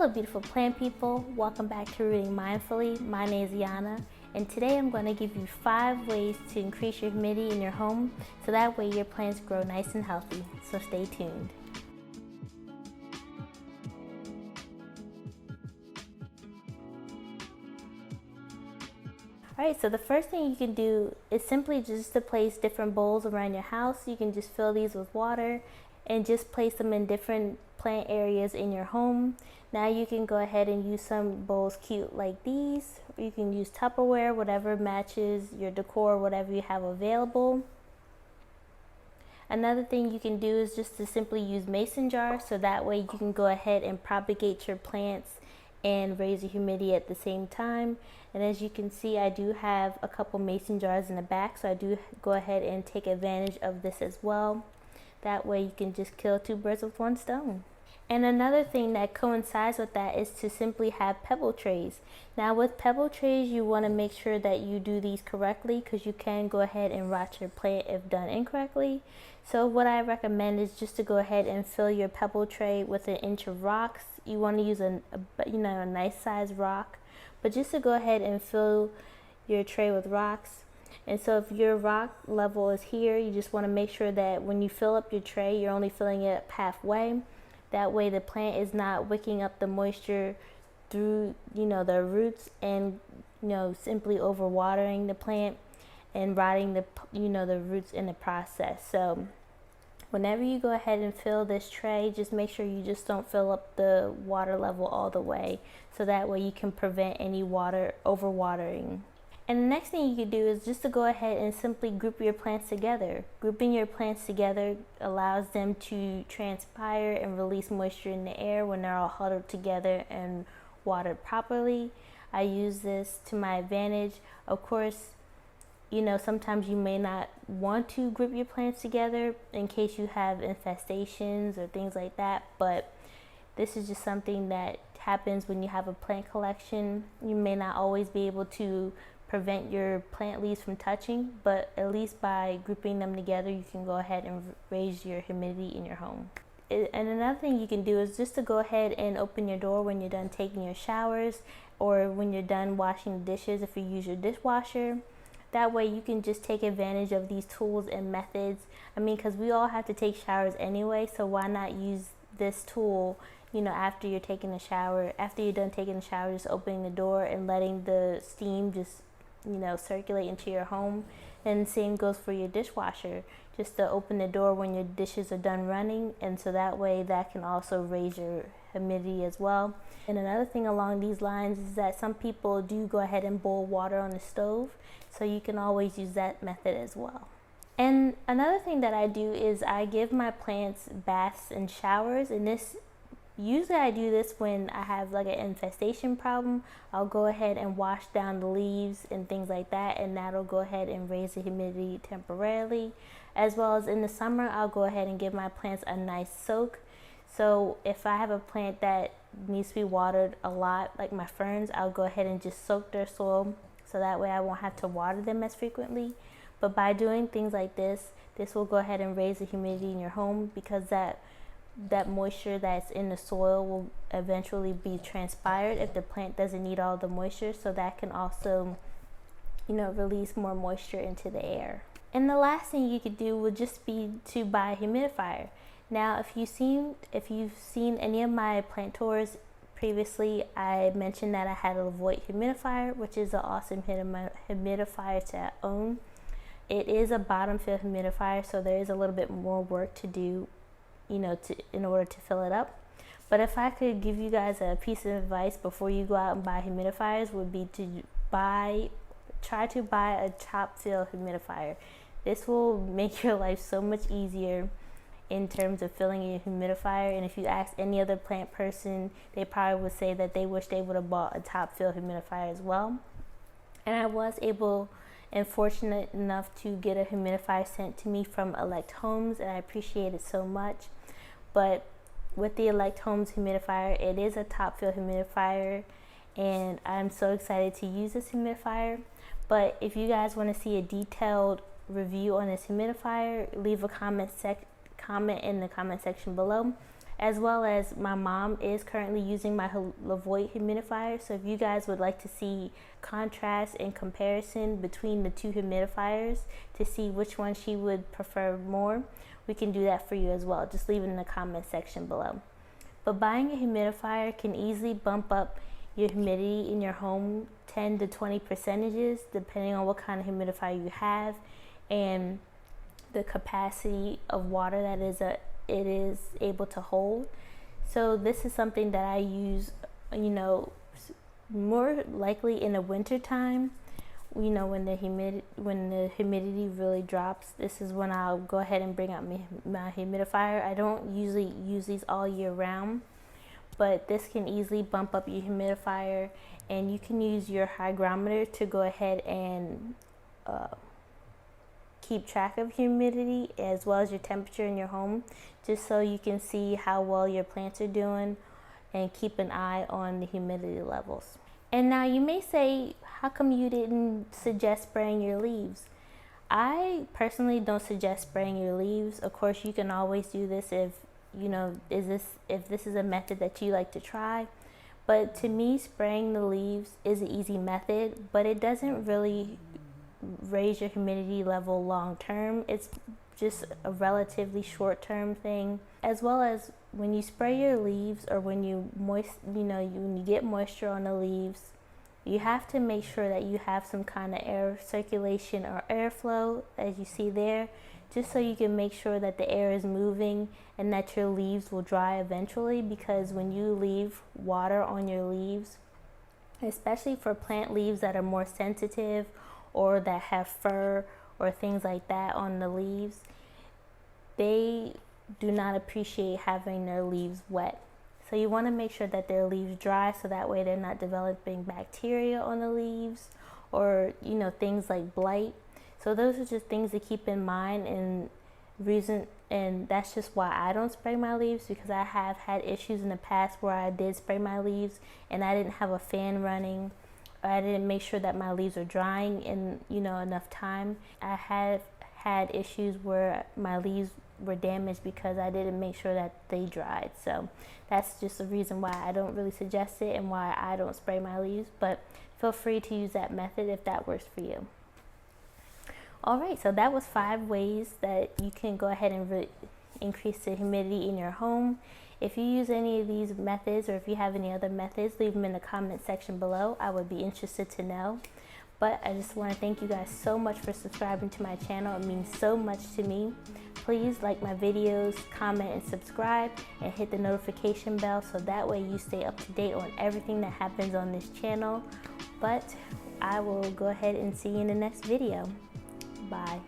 Hello beautiful plant people, welcome back to Rooting Mindfully. My name is Yana, and today I'm going to give you 5 ways to increase your humidity in your home so that way your plants grow nice and healthy, so stay tuned. Alright, so the first thing you can do is simply just to place different bowls around your house. You can just fill these with water and just place them in different plant areas in your home. Now you can go ahead and use some bowls cute like these. You can use Tupperware, whatever matches your decor, whatever you have available. Another thing you can do is just to simply use mason jars, so that way you can go ahead and propagate your plants and raise the humidity at the same time. And as you can see, I do have a couple mason jars in the back, so I do go ahead and take advantage of this as well. That way you can just kill 2 birds with 1 stone. And another thing that coincides with that is to simply have pebble trays. Now with pebble trays, you want to make sure that you do these correctly, because you can go ahead and rot your plant if done incorrectly. So what I recommend is just to go ahead and fill your pebble tray with 1 inch of rocks. You want to use a nice size rock, but just to go ahead and fill your tray with rocks. And so if your rock level is here, you just want to make sure that when you fill up your tray, you're only filling it up halfway. That way the plant is not wicking up the moisture through the roots and simply overwatering the plant and rotting the the roots in the process. So whenever you go ahead and fill this tray, just make sure you just don't fill up the water level all the way, so that way you can prevent any water overwatering. And the next thing you can do is just to go ahead and simply group your plants together. Grouping your plants together allows them to transpire and release moisture in the air when they're all huddled together and watered properly. I use this to my advantage. Of course, sometimes you may not want to group your plants together in case you have infestations or things like that, but this is just something that happens when you have a plant collection. You may not always be able to prevent your plant leaves from touching, but at least by grouping them together, you can go ahead and raise your humidity in your home. And another thing you can do is just to go ahead and open your door when you're done taking your showers, or when you're done washing the dishes if you use your dishwasher. That way you can just take advantage of these tools and methods. Because we all have to take showers anyway, so why not use this tool after you're taking a shower. After you're done taking a shower, just opening the door and letting the steam just circulate into your home. And the same goes for your dishwasher, just to open the door when your dishes are done running, and so that way that can also raise your humidity as well. And another thing along these lines is that some people do go ahead and boil water on the stove, so you can always use that method as well. And another thing that I do is I give my plants baths and showers, and usually I do this when I have like an infestation problem. I'll go ahead and wash down the leaves and things like that, and that'll go ahead and raise the humidity temporarily. As well as in the summer, I'll go ahead and give my plants a nice soak. So if I have a plant that needs to be watered a lot, like my ferns, I'll go ahead and just soak their soil, so that way I won't have to water them as frequently. But by doing things like this will go ahead and raise the humidity in your home, because that moisture that's in the soil will eventually be transpired if the plant doesn't need all the moisture, so that can also release more moisture into the air. And the last thing you could do would just be to buy a humidifier. Now if you've seen any of my plant tours previously, I mentioned that I had a Void humidifier, which is an awesome humidifier to own. It is a bottom fill humidifier, so there is a little bit more work to do in order to fill it up. But if I could give you guys a piece of advice before you go out and buy humidifiers, would be to try to buy a top fill humidifier. This will make your life so much easier in terms of filling your humidifier. And if you ask any other plant person, they probably would say that they wish they would have bought a top fill humidifier as well. And I was able and fortunate enough to get a humidifier sent to me from Elect Homes, and I appreciate it so much. But with the Elect Homes humidifier, it is a top fill humidifier, and I'm so excited to use this humidifier. But if you guys want to see a detailed review on this humidifier, leave a comment in the comment section below. as well as my mom is currently using my Levoit humidifier. So if you guys would like to see contrast and comparison between the two humidifiers to see which one she would prefer more, we can do that for you as well. Just leave it in the comment section below. But buying a humidifier can easily bump up your humidity in your home 10 to 20 percentages, depending on what kind of humidifier you have and the capacity of water that it is able to hold. So this is something that I use, more likely in the winter time, when the humidity really drops. This is when I'll go ahead and bring out my humidifier. I don't usually use these all year round, but this can easily bump up your humidifier, and you can use your hygrometer to go ahead and keep track of humidity as well as your temperature in your home, just so you can see how well your plants are doing and keep an eye on the humidity levels. And now you may say, how come you didn't suggest spraying your leaves? I personally don't suggest spraying your leaves. Of course, you can always do this if this is a method that you like to try. But to me, spraying the leaves is an easy method, but it doesn't really raise your humidity level long term. It's just a relatively short term thing. As well as when you spray your leaves, or when you when you get moisture on the leaves, you have to make sure that you have some kind of air circulation or airflow, as you see there, just so you can make sure that the air is moving and that your leaves will dry eventually. Because when you leave water on your leaves, especially for plant leaves that are more sensitive or that have fur or things like that on the leaves, they do not appreciate having their leaves wet. So you want to make sure that their leaves dry, so that way they're not developing bacteria on the leaves, or things like blight. So those are just things to keep in mind, and that's just why I don't spray my leaves, because I have had issues in the past where I did spray my leaves and I didn't have a fan running, or I didn't make sure that my leaves are drying in enough time. I have had issues where my leaves were damaged because I didn't make sure that they dried. So that's just the reason why I don't really suggest it and why I don't spray my leaves. But feel free to use that method if that works for you. Alright, so that was 5 ways that you can go ahead and increase the humidity in your home. If you use any of these methods, or if you have any other methods, leave them in the comment section below. I would be interested to know. But I just want to thank you guys so much for subscribing to my channel. It means so much to me. Please like my videos, comment and subscribe, and hit the notification bell, so that way you stay up to date on everything that happens on this channel. But I will go ahead and see you in the next video. Bye.